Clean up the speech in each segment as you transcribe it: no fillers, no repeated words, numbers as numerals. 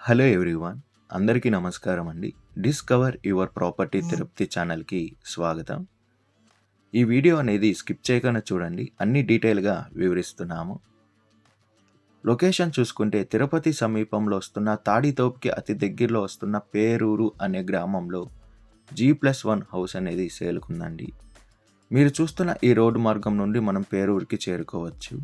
Hello everyone, అందరికీ నమస్కారం అండి. డిస్కవర్ యువర్ ప్రాపర్టీ తిరుపతి ఛానల్కి స్వాగతం. ఈ వీడియో అనేది స్కిప్ చేయకుండా చూడండి, అన్ని డీటెయిల్గా వివరిస్తున్నాము. లొకేషన్ చూసుకుంటే తిరుపతి సమీపంలో వస్తున్న తాడితోపుకి అతి దగ్గరలో వస్తున్న పేరూరు అనే గ్రామంలో G+1 హౌస్ అనేది సేల్కుందండి. మీరు చూస్తున్న ఈ రోడ్డు మార్గం నుండి మనం పేరూరుకి చేరుకోవచ్చు.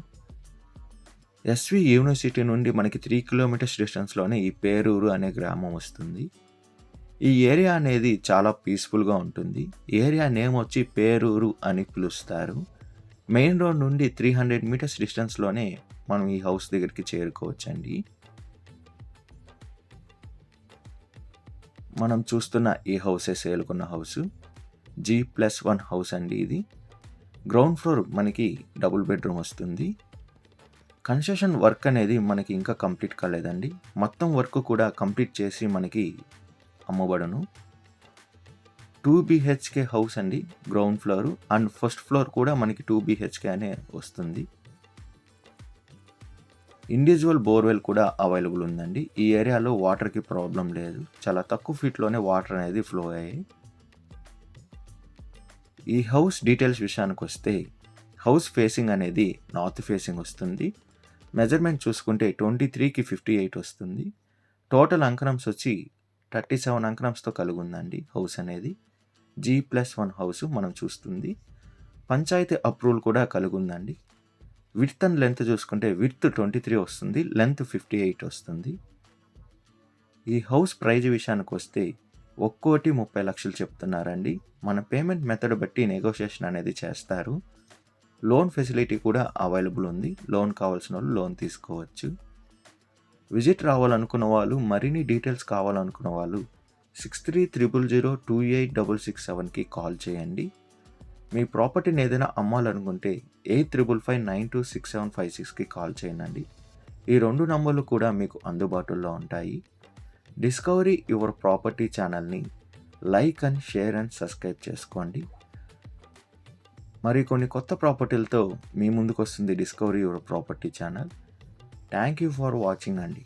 ఎస్వి యూనివర్సిటీ నుండి మనకి 3 కిలోమీటర్స్ డిస్టెన్స్లోనే ఈ పేరూరు అనే గ్రామం వస్తుంది. ఈ ఏరియా అనేది చాలా పీస్ఫుల్గా ఉంటుంది. ఏరియా నేమ్ వచ్చి పేరూరు అని పిలుస్తారు. మెయిన్ రోడ్ నుండి 300 మీటర్స్ డిస్టెన్స్లోనే మనం ఈ హౌస్ దగ్గరికి చేరుకోవచ్చండి. మనం చూస్తున్న ఈ హౌసే సేల్కున్న హౌసు G+1 హౌస్ అండి. ఇది గ్రౌండ్ ఫ్లోర్ మనకి డబుల్ బెడ్రూమ్ వస్తుంది. కన్స్ట్రక్షన్ వర్క్ అనేది మనకి ఇంకా కంప్లీట్ కాలేదండి. మొత్తం వర్క్ కూడా కంప్లీట్ చేసి మనకి అమ్మబడును. 2 BHK హౌస్ అండి. Ground floor and first floor కూడా మనకి 2 BHK అనే వస్తుంది. ఇండివిజువల్ బోర్వెల్ కూడా అవైలబుల్ ఉందండి. ఈ ఏరియాలో వాటర్కి ప్రాబ్లం లేదు. చాలా తక్కువ ఫీట్లోనే వాటర్ అనేది ఫ్లో అయ్యాయి. ఈ హౌస్ డీటెయిల్స్ విషయానికి వస్తే హౌస్ ఫేసింగ్ అనేది నార్త్ ఫేసింగ్ వస్తుంది. మెజర్మెంట్ చూసుకుంటే 23కి 58 వస్తుంది. టోటల్ అంకణమ్స్ వచ్చి 37 అంకణమ్స్తో కలిగి ఉందండి హౌస్ అనేది. G+1 హౌస్ మనం చూస్తుంది. పంచాయతీ అప్రూవల్ కూడా కలిగి ఉందండి. విడ్త్ అండ్ లెంత్ చూసుకుంటే విడ్త్ 23 వస్తుంది, లెంత్ 58 వస్తుంది. ఈ హౌస్ ప్రైజ్ విషయానికి వస్తే 1,30,00,000 చెప్తున్నారండి. మన పేమెంట్ మెథడ్ బట్టి నెగోషియేషన్ అనేది చేస్తారు. లోన్ ఫెసిలిటీ కూడా అవైలబుల్ ఉంది. లోన్ కావాల్సిన వాళ్ళు లోన్ తీసుకోవచ్చు. విజిట్ రావాలనుకున్న వాళ్ళు, మరిన్ని డీటెయిల్స్ కావాలనుకున్న వాళ్ళు 6300028667కి కాల్ చేయండి. మీ ప్రాపర్టీని ఏదైనా అమ్మాలనుకుంటే 8355926756కి కాల్ చేయండి. ఈ 2 నంబర్లు కూడా మీకు అందుబాటులో ఉంటాయి. డిస్కవరీ యువర్ ప్రాపర్టీ ఛానల్ని like and share and subscribe చేసుకోండి. మరి కొన్ని కొత్త ప్రాపర్టీలతో మీ ముందుకు వస్తుంది discovery your property channel. Thank you for watching అండి.